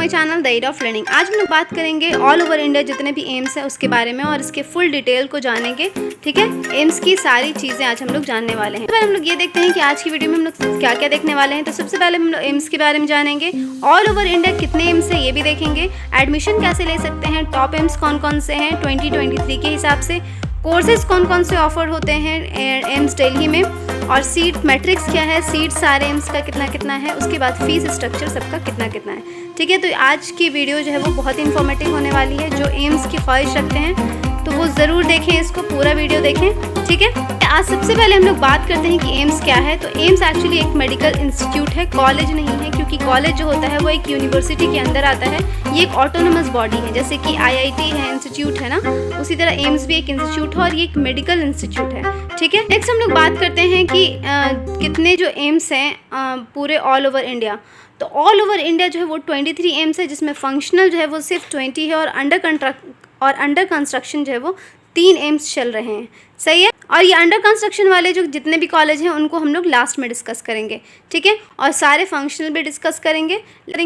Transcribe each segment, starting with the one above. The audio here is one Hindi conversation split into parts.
My channel the aid of learning. आज हम लोग बात करेंगे ऑल ओवर इंडिया जितने भी एम्स हैं उसके बारे में और इसके फुल डिटेल को जानेंगे। ठीक है, एम्स की सारी चीज़ें आज हम लोग जानने वाले हैं। तो हम लोग ये देखते हैं कि आज की वीडियो में हम लोग क्या क्या देखने वाले हैं। तो सबसे पहले हम लोग एम्स के बारे में जानेंगे। ऑल ओवर इंडिया कितने एम्स हैं ये भी देखेंगे। एडमिशन कैसे ले सकते हैं, टॉप एम्स कौन कौन से हैं 2023 के हिसाब से, कोर्सेज कौन कौन से ऑफर होते हैं एम्स दिल्ली में, और सीट मैट्रिक्स क्या है, सीट सारे एम्स का कितना कितना है, उसके बाद फीस स्ट्रक्चर सबका कितना कितना है। ठीक है, तो आज की वीडियो जो है वो बहुत इन्फॉर्मेटिव होने वाली है। जो एम्स की ख्वाहिश रखते हैं तो वो ज़रूर देखें, इसको पूरा वीडियो देखें। ठीक है, आज सबसे पहले हम लोग बात करते हैं कि एम्स क्या है। तो एम्स एक्चुअली एक मेडिकल इंस्टीट्यूट है, कॉलेज नहीं है, क्योंकि कॉलेज जो होता है वो एक यूनिवर्सिटी के अंदर आता है। ये एक ऑटोनोमस बॉडी है, जैसे कि IIT है, इंस्टीट्यूट है ना, उसी तरह एम्स भी एक इंस्टीट्यूट है और ये एक मेडिकल इंस्टीट्यूट है। ठीक है, नेक्स्ट हम लोग बात करते हैं कि कितने जो एम्स हैं पूरे ऑल ओवर इंडिया। तो ऑल ओवर इंडिया जो है वो 23 एम्स है, जिसमें फंक्शनल जो है वो सिर्फ 20 है और अंडर कंस्ट्रक्शन जो है वो 3 एम्स चल रहे हैं। सही है, और ये अंडर कंस्ट्रक्शन वाले जो जितने भी कॉलेज हैं उनको हम लोग लास्ट में डिस्कस करेंगे। ठीक है, और सारे फंक्शनल भी डिस्कस करेंगे,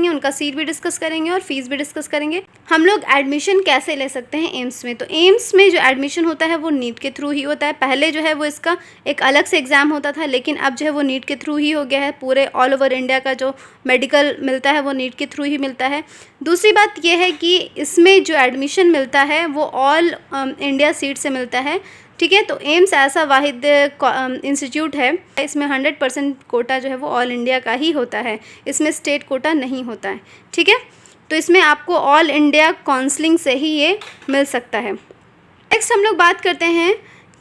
उनका सीट भी डिस्कस करेंगे और फीस भी डिस्कस करेंगे। हम लोग एडमिशन कैसे ले सकते हैं एम्स में। तो एम्स में जो एडमिशन होता है वो नीट के थ्रू ही होता है। पहले जो है वो इसका एक अलग से एग्ज़ाम होता था, लेकिन अब जो है वो नीट के थ्रू ही हो गया है। पूरे ऑल ओवर इंडिया का जो मेडिकल मिलता है वो नीट के थ्रू ही मिलता है। दूसरी बात यह है कि इसमें जो एडमिशन मिलता है वो ऑल इंडिया सीट से मिलता है। ठीक है, तो एम्स ऐसा वाहिद इंस्टीट्यूट है, इसमें 100% कोटा जो है वो ऑल इंडिया का ही होता है, इसमें स्टेट कोटा नहीं होता है। ठीक है, तो इसमें आपको ऑल इंडिया काउंसलिंग से ही ये मिल सकता है। नेक्स्ट हम लोग बात करते हैं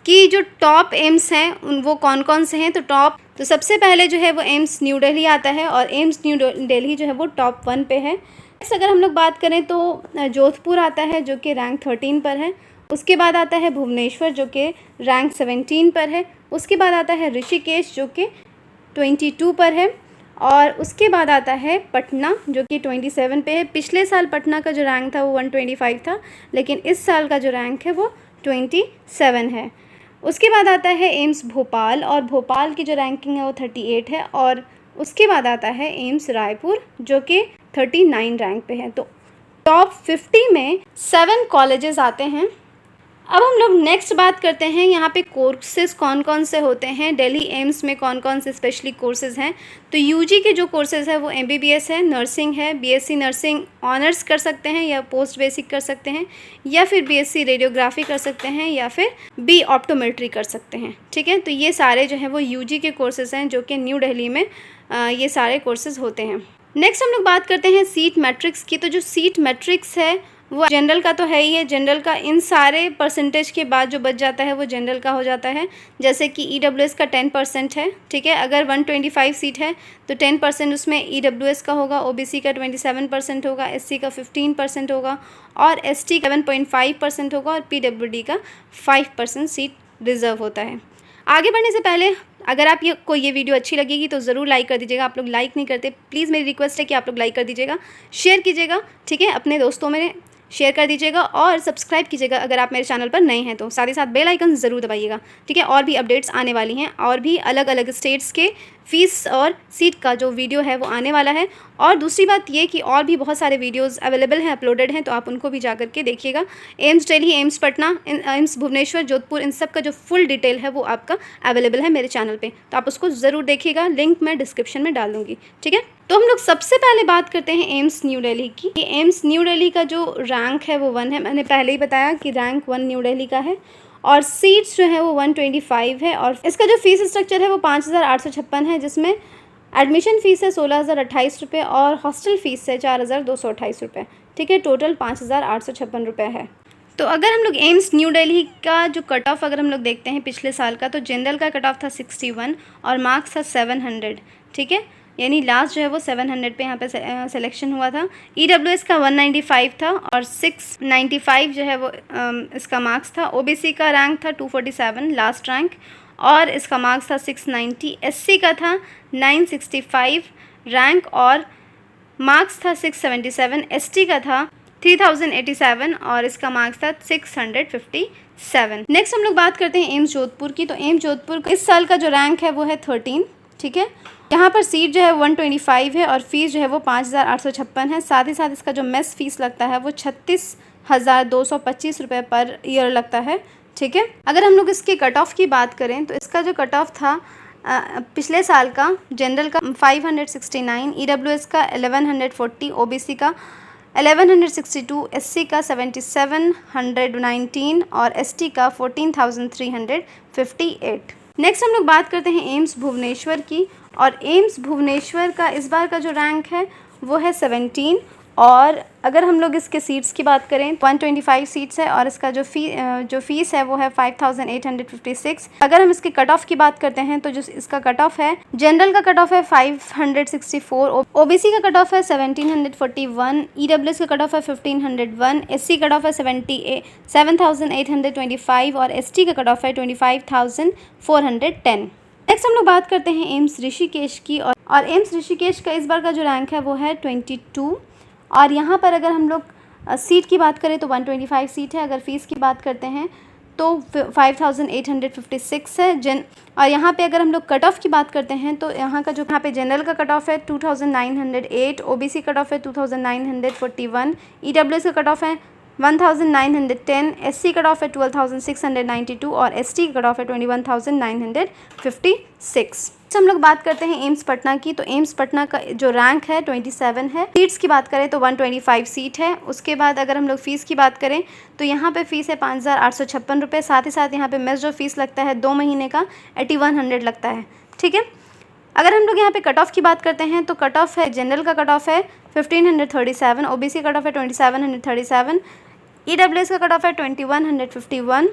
कि जो टॉप एम्स हैं वो कौन कौन से हैं। तो सबसे पहले जो है वो एम्स न्यू दिल्ली आता है और एम्स न्यू दिल्ली जो है वो टॉप 1 पे है। नेक्स्ट अगर हम लोग बात करें तो जोधपुर आता है जो कि रैंक 13 पर है। उसके बाद आता है भुवनेश्वर जो कि रैंक 17 पर है। उसके बाद आता है ऋषिकेश जो कि 22 पर है। और उसके बाद आता है पटना जो कि 27 पे है। पिछले साल पटना का जो रैंक था वो 125 था, लेकिन इस साल का जो रैंक है वो 27 है। उसके बाद आता है एम्स भोपाल और भोपाल की जो रैंकिंग है वो 38 है। और उसके बाद आता है एम्स रायपुर जो कि 39 रैंक पे है। तो टॉप 50 में 7 कॉलेजेस आते हैं। अब हम लोग नेक्स्ट बात करते हैं यहाँ पे कोर्सेज़ कौन कौन से होते हैं दिल्ली एम्स में, कौन कौन से स्पेशली कोर्सेज़ हैं। तो यूजी के जो कोर्सेज़ है वो MBBS है, नर्सिंग है, BSc नर्सिंग ऑनर्स कर सकते हैं या पोस्ट बेसिक कर सकते हैं, या फिर BSc रेडियोग्राफी कर सकते हैं, या फिर B ऑप्टोमेट्री कर सकते हैं। ठीक है, तो ये सारे जो है वो यूजी के कोर्सेज़ हैं जो कि न्यू दिल्ली में ये सारे कोर्सेज़ होते हैं। नेक्स्ट हम लोग बात करते हैं सीट मैट्रिक्स की। तो जो सीट मैट्रिक्स है वो जनरल का तो है ही है, जनरल का इन सारे परसेंटेज के बाद जो बच जाता है वो जनरल का हो जाता है। जैसे कि EWS का 10% है। ठीक है, अगर 125 सीट है तो 10% उसमें EWS का होगा, OBC का 27% होगा, SC का 15% होगा और ST का 7.5% होगा और PWD का 5% सीट रिज़र्व होता है। आगे बढ़ने से पहले अगर आप ये वीडियो अच्छी लगेगी तो ज़रूर लाइक कर दीजिएगा। आप लोग लाइक नहीं करते, प्लीज़ मेरी रिक्वेस्ट है कि आप लोग लाइक कर दीजिएगा, शेयर कीजिएगा। ठीक है, अपने दोस्तों में शेयर कर दीजिएगा और सब्सक्राइब कीजिएगा अगर आप मेरे चैनल पर नए हैं तो। साथ ही साथ बेल आइकन ज़रूर दबाइएगा। ठीक है, और भी अपडेट्स आने वाली हैं और भी अलग अलग स्टेट्स के फ़ीस और सीट का जो वीडियो है वो आने वाला है। और दूसरी बात ये कि और भी बहुत सारे वीडियोस अवेलेबल हैं, अपलोडेड हैं, तो आप उनको भी जा करके देखिएगा। AIIMS Delhi, AIIMS Patna, AIIMS Bhubaneswar, Jodhpur, इन सब का जो फुल डिटेल है वो आपका अवेलेबल है मेरे चैनल पे, तो आप उसको ज़रूर देखिएगा। लिंक मैं डिस्क्रिप्शन में डाल दूँगी। ठीक है, तो हम लोग सबसे पहले बात करते हैं एम्स न्यू दिल्ली की। एम्स न्यू दिल्ली का जो रैंक है वो 1 है। मैंने पहले ही बताया कि रैंक 1 न्यू दिल्ली का है और सीट्स जो है वो 125 है। और इसका जो फीस स्ट्रक्चर है वो 5856 है, जिसमें एडमिशन फ़ीस है 16,028 रुपये और हॉस्टल फ़ीस है 4,228 रुपये। ठीक है, टोटल 5,856 रुपये है। तो अगर हम लोग एम्स न्यू दिल्ली का जो कट ऑफ अगर हम लोग देखते हैं पिछले साल का, तो जनरल का कट ऑफ था 61 और मार्क्स था 700। ठीक है, यानी लास्ट जो है वो 700 पे यहाँ पे सिलेक्शन हुआ था। EWS का 195 था और 695 जो है वो इसका मार्क्स था। OBC का रैंक था 247 लास्ट रैंक और इसका मार्क्स था 690। SC का था 965 रैंक और मार्क्स था 677। ST का था 3087 और इसका मार्क्स था 657। नेक्स्ट हम लोग बात करते हैं एम्स जोधपुर की। तो एम्स जोधपुर इस साल का जो रैंक है वो है 13। ठीक है। यहाँ पर सीट जो है 125 है और फीस जो है वो 5,856 है। साथ ही साथ इसका जो मेस फीस लगता है वो 36,225 रुपये पर ईयर लगता है, ठीक है। अगर हम लोग इसके कट ऑफ की बात करें तो इसका जो कट ऑफ था पिछले साल का जनरल का 569, EWS का 1140, OBC का 1162, SC का 7719 और ST का 14,358। नेक्स्ट हम लोग बात करते हैं एम्स भुवनेश्वर की, और एम्स भुवनेश्वर का इस बार का जो रैंक है वो है 17। और अगर हम लोग इसके सीट्स की बात करें 125 सीट्स है और इसका जो फीस है वो है 5,856। अगर हम इसके कट ऑफ की बात करते हैं तो जो इसका कट ऑफ है, जनरल का कट ऑफ है 564, OBC का कट ऑफ है 1741, EWS का कट ऑफ है 1501, SC कट ऑफ है 7,825 और ST का कट ऑफ है 25,410। नेक्स्ट हम लोग बात करते हैं एम्स ऋषिकेश की, और एम्स ऋषिकेश का इस बार का जो रैंक है वो है 22। और यहाँ पर अगर हम लोग सीट की बात करें तो 125 सीट है। अगर फ़ीस की बात करते हैं तो 5,856 है। और यहाँ पे अगर हम लोग कट ऑफ की बात करते हैं तो यहाँ पे जनरल का कट ऑफ है 2,908, OBC कट ऑफ है 2,941, EWS का कट ऑफ है 1,910, SC कट ऑफ है 12,692 और ST कट ऑफ है 21,956। हम लोग बात करते हैं एम्स पटना की, तो एम्स पटना का जो रैंक है 27 है। सीट्स की बात करें तो 125 सीट है। उसके बाद अगर हम लोग फ़ीस की बात करें तो यहाँ पे फ़ीस है 5,856 रुपये। साथ ही साथ यहाँ पे मेस जो फ़ीस लगता है 2 महीने का 8,100 लगता है, ठीक है। अगर हम लोग यहाँ पे कट ऑफ की बात करते हैं तो कट ऑफ है, जनरल का कट ऑफ है 1,537, OBC कट ऑफ है 2,737, EWS का कट ऑफ है 2,151,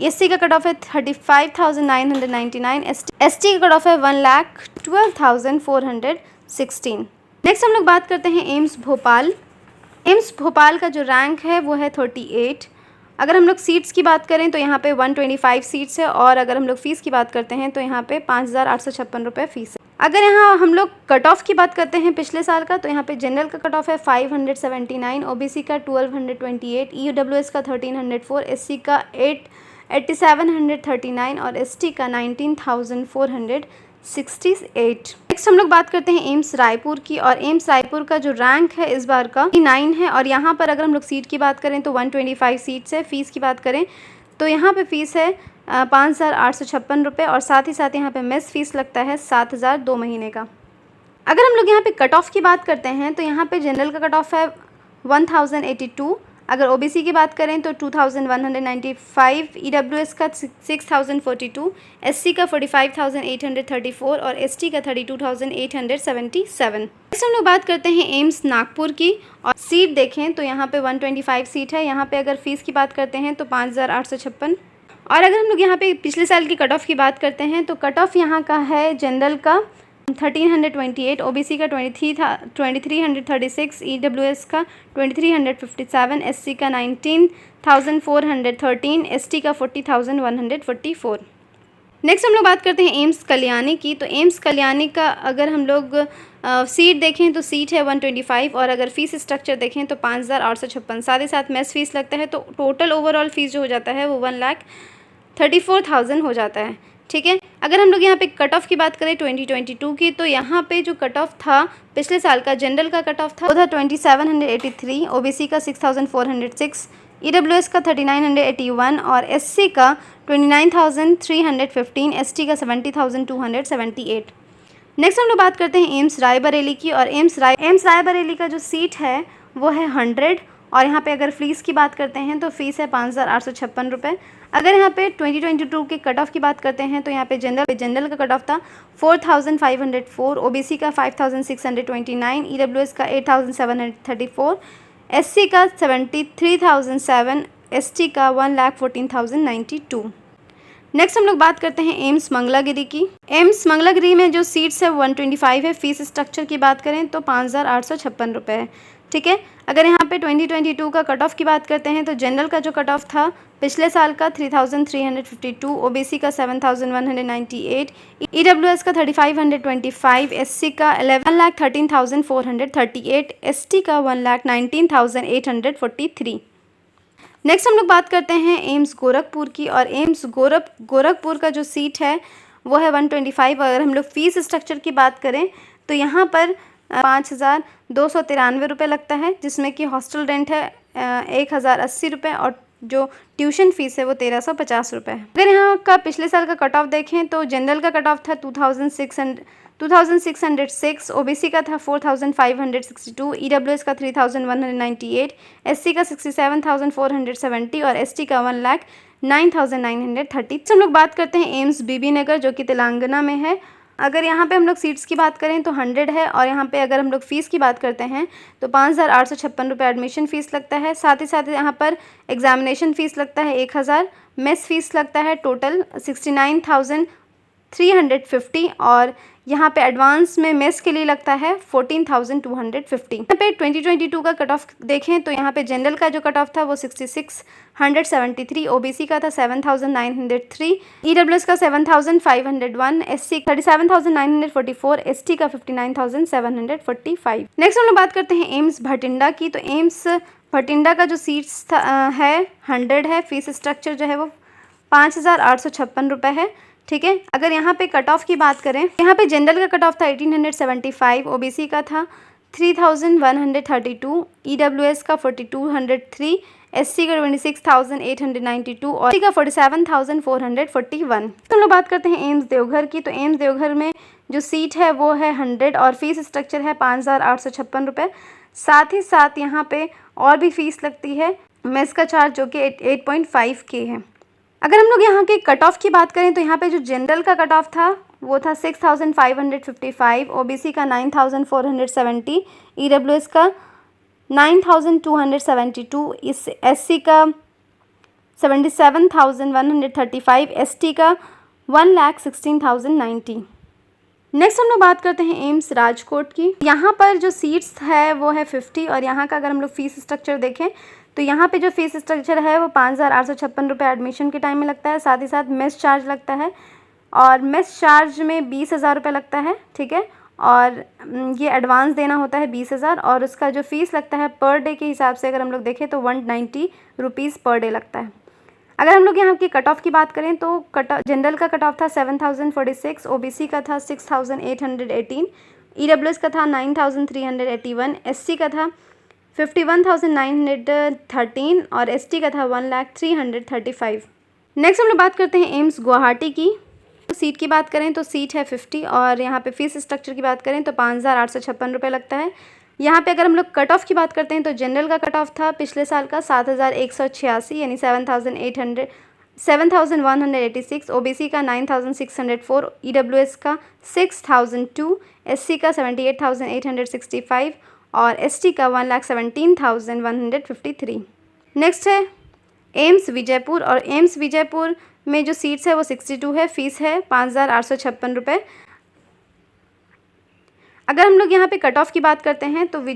SC का कट ऑफ है 35,999, ST का कट ऑफ है 1,12,416। नेक्स्ट हम लोग बात करते हैं एम्स भोपाल। एम्स भोपाल का जो रैंक है वो है 38। अगर हम लोग सीट्स की बात करें तो यहाँ पे 125 सीट्स है और अगर हम लोग फ़ीस की बात करते हैं तो यहाँ पे 5,856 रुपये फ़ीस है। अगर यहाँ हम लोग कट ऑफ की बात करते हैं पिछले साल का तो यहाँ पे जनरल का कट ऑफ है 579, OBC का 1228, EWS का 1304, SC का 8,739 और ST का 19,468। नेक्स्ट हम लोग बात करते हैं एम्स रायपुर की, और एम्स रायपुर का जो रैंक है इस बार का 9 है। और यहाँ पर अगर हम लोग सीट की बात करें तो 125 सीट्स है। फ़ीस की बात करें तो यहाँ पे फ़ीस है 5,856 रुपये और साथ ही साथ यहाँ पे मेस फ़ीस लगता है 7,000 2 महीने का। अगर हम लोग यहाँ पे कट ऑफ की बात करते हैं तो यहाँ पे जनरल का कट ऑफ है 1,082। अगर OBC की बात करें तो 2,195, EWS का 6,042, SC का 45,834 और ST का 32,877। नेक्स्ट हम लोग बात करते हैं एम्स नागपुर की, और सीट देखें तो यहाँ पे 125 सीट है। यहाँ पे अगर फ़ीस की बात करते हैं तो 5,856। और अगर हम लोग यहाँ पे पिछले साल की कट ऑफ की बात करते हैं तो कट ऑफ यहाँ का है जनरल का 1,328, OBC का 2,336, EWS का 2,357, SC का 19,413, ST का 40,144। नेक्स्ट हम लोग बात करते हैं एम्स कल्याणी की, तो एम्स कल्याणी का अगर हम लोग सीट देखें तो सीट है 125 और अगर फ़ीस स्ट्रक्चर देखें तो 5,856। साथ ही साथ मेस फ़ीस लगता है, तो टोटल ओवरऑल फ़ीस जो हो जाता है वो 1,34,000 हो जाता है, ठीक है। अगर हम लोग यहाँ पे कट ऑफ की बात करें 2022 की, तो यहाँ पे जो कट ऑफ था पिछले साल का, जनरल का कट ऑफ था वो था 2,783, OBC का 6,406, EWS का 3,981 और SC का 29,315, ST का 70,278। नेक्स्ट हम लोग बात करते हैं एम्स रायबरेली की, और एम्स रायबरेली का जो सीट है वो है 100 और यहाँ पे अगर फ़ीस की बात करते हैं तो फ़ीस है 5,856 रुपये। अगर यहाँ पे 2022 के कट ऑफ की बात करते हैं तो यहाँ पे जनरल का कट ऑफ था 4,504, OBC का 5,629, EWS का 8,734, SC का 73,007, ST का 1,14,092। नेक्स्ट हम लोग बात करते हैं एम्स मंगलागिरी की। एम्स मंगलागिरी में जो सीट्स है 125 है। फ़ीस स्ट्रक्चर की बात करें तो 5,856 रुपये है, ठीक है। अगर यहाँ पे 2022 का कट ऑफ की बात करते हैं तो जनरल का जो कट ऑफ था पिछले साल का 3,352, OBC का 7,198, EWS का 3,525, SC का 11,13,438, ST का 1,19,843। नेक्स्ट हम लोग बात करते हैं एम्स गोरखपुर की, और एम्स गोरखपुर का जो सीट है वो है 125। अगर हम लोग फ़ीस स्ट्रक्चर की बात करें तो यहाँ पर 5,293 रुपये लगता है, जिसमें कि हॉस्टल रेंट है 1,080 रुपये और जो ट्यूशन फ़ीस है वो 1,350 रुपये है। अगर यहाँ का पिछले साल का कट ऑफ देखें तो जनरल का कट ऑफ था 2,606, ओबीसी का था 4,562, ईडब्ल्यूएस का 3,198, एससी का 67,470 और एसटी का 1,09,930। हम लोग बात करते हैं एम्स बीबी नगर जो कि तेलंगाना में है। अगर यहाँ पे हम लोग सीट्स की बात करें तो 100 है और यहाँ पे अगर हम लोग फ़ीस की बात करते हैं तो 5,856 रुपये एडमिशन फ़ीस लगता है। साथ ही साथ यहाँ पर एग्जामिनेशन फ़ीस लगता है 1,000, मेस फ़ीस लगता है टोटल 69,350 और यहाँ पे एडवांस में मेस के लिए लगता है 14,250। यहाँ पे 2022 का कट ऑफ देखें तो यहाँ पे जनरल का जो कट ऑफ था वो 6,673, ओबीसी का था 7,903, ईडब्ल्यूएस का 7,501, एससी 37,944, एसटी का 59,745। नेक्स्ट हम लोग बात करते हैं एम्स भटिंडा की। तो एम्स भटिंडा का जो सीट्स है 100 है। फीस स्ट्रक्चर जो है वो 5,856 रुपये है। ठीक है, अगर यहाँ पे कट ऑफ की बात करें, यहाँ पे जनरल का कट ऑफ था 1875, ओबीसी का था 3,132, ईडब्ल्यूएस का 4,203, एससी का 26,892 और एसटी का 47,441। तो हम लोग बात करते हैं एम्स देवघर की। तो एम्स देवघर में जो सीट है वो है 100 और फीस स्ट्रक्चर है 5,856 रुपये। साथ ही साथ यहाँ पे और भी फीस लगती है मेस का चार्ज जो कि 8.5K है। अगर हम लोग यहाँ के कट ऑफ की बात करें तो यहाँ पे जो जनरल का कट ऑफ था वो था 6,555, ओबीसी का 9,470, ईडब्ल्यूएस का 9,272, इस एससी का 77,135, एसटी का 1,16,090। नेक्स्ट हम लोग बात करते हैं एम्स राजकोट की। यहाँ पर जो सीट्स है वो है 50 और यहाँ का अगर हम लोग फ़ीस स्ट्रक्चर देखें तो यहाँ पे जो फीस स्ट्रक्चर है वो 5,856 रुपये एडमिशन के टाइम में लगता है। साथ ही साथ मेस चार्ज लगता है और मेस चार्ज में 20,000 रुपये लगता है। ठीक है, और ये एडवांस देना होता है 20,000 और उसका जो फ़ीस लगता है पर डे के हिसाब से अगर हम लोग देखें तो 190 रुपीज़ पर डे लगता है। अगर हम लोग यहाँ की कट ऑफ की बात करें तो जनरल का कट ऑफ था 7,046, ओबीसी का था 6,818, ईडब्ल्यूएस का था 9,381, एससी का था 51,913 और एसटी का था 1,03,35। नेक्स्ट हम लोग बात करते हैं एम्स गुवाहाटी की। तो सीट की बात करें तो सीट है 50 और यहाँ पे फीस स्ट्रक्चर की बात करें तो 5,856 रुपये लगता है। यहाँ पे अगर हम लोग कट ऑफ की बात करते हैं तो जनरल का कट ऑफ था पिछले साल का 7,186 यानी 7,186, ओबीसी का 9,604, ईडब्ल्यूएस का 6,002, एससी का 78,865 और एसटी का 1,17,153। नेक्स्ट है एम्स विजयपुर और एम्स विजयपुर में जो सीट्स है वो 62 है। फीस है 5,856 रुपये। अगर हम लोग यहाँ पे कट ऑफ की बात करते हैं तो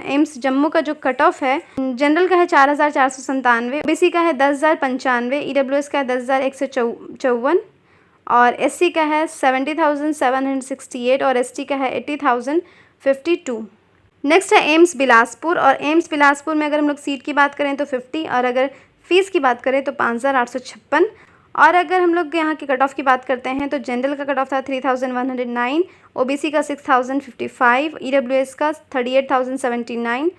एम्स जम्मू का जो कट ऑफ है जनरल का है 4,497, ओबीसी का है 10,095, ईडब्ल्यूएस का है 10,154 और एससी का है 70,768 और एसटी का है 80,052। नेक्स्ट है एम्स बिलासपुर और एम्स बिलासपुर में अगर हम लोग सीट की बात करें तो 50 और अगर फ़ीस की बात करें तो 5,856 और अगर हम लोग यहाँ के कट ऑफ की बात करते हैं तो जनरल का कट ऑफ था 3,109, ओबीसी का 6,055, ईडब्ल्यूएस का 38,079,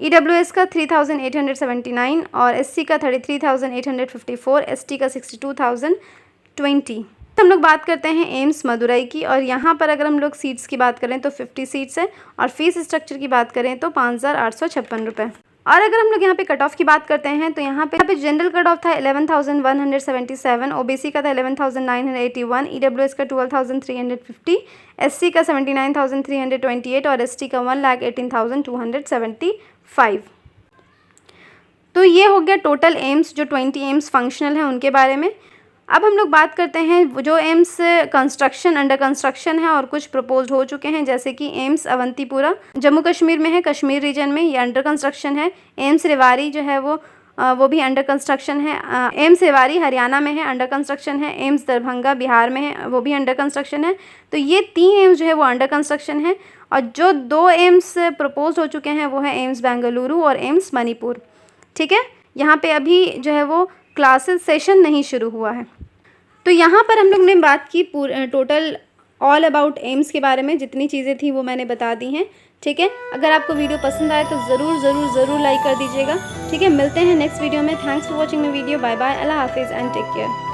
ईडब्ल्यूएस का 3,879 और एससी का 33,854, एसटी का 62,020। हम लोग बात करते हैं एम्स मदुरई की और यहाँ पर अगर हम लोग सीट्स की बात करें तो 50 सीट्स है और फीस स्ट्रक्चर की बात करें तो 5,856 रुपये। और अगर हम लोग यहाँ पे कट ऑफ की बात करते हैं तो यहाँ पे जनरल कट ऑफ था 11,177, ओबीसी का था 11,981, ईडब्ल्यूएस का 12,350, एससी का 79,328 और एसटी का 1,18,275। तो ये हो गया टोटल एम्स, जो 20 एम्स फंक्शनल हैं उनके बारे में। अब हम लोग बात करते हैं जो एम्स अंडर कंस्ट्रक्शन है और कुछ प्रपोज्ड हो चुके हैं, जैसे कि एम्स अवंतीपुरा जम्मू कश्मीर में है, कश्मीर रीजन में, ये अंडर कंस्ट्रक्शन है। एम्स रेवाड़ी जो है वो भी अंडर कंस्ट्रक्शन है। एम्स रेवाड़ी हरियाणा में है, अंडर कंस्ट्रक्शन है। एम्स दरभंगा बिहार में है, वो भी अंडर कंस्ट्रक्शन है। तो ये 3 एम्स जो है वो अंडर कंस्ट्रक्शन है और जो 2 एम्स प्रपोज हो चुके हैं वो है एम्स बेंगलुरु और एम्स मणिपुर। ठीक है, यहाँ पे अभी जो है वो क्लासेस सेशन नहीं शुरू हुआ है। तो यहाँ पर हम लोग ने बात की टोटल ऑल अबाउट एम्स के बारे में, जितनी चीज़ें थी वो मैंने बता दी हैं। ठीक है, अगर आपको वीडियो पसंद आए तो ज़रूर लाइक कर दीजिएगा। ठीक है, मिलते हैं नेक्स्ट वीडियो में। Thanks for watching my video. Bye bye, अल्लाह हाफिज़ एंड टेक केयर।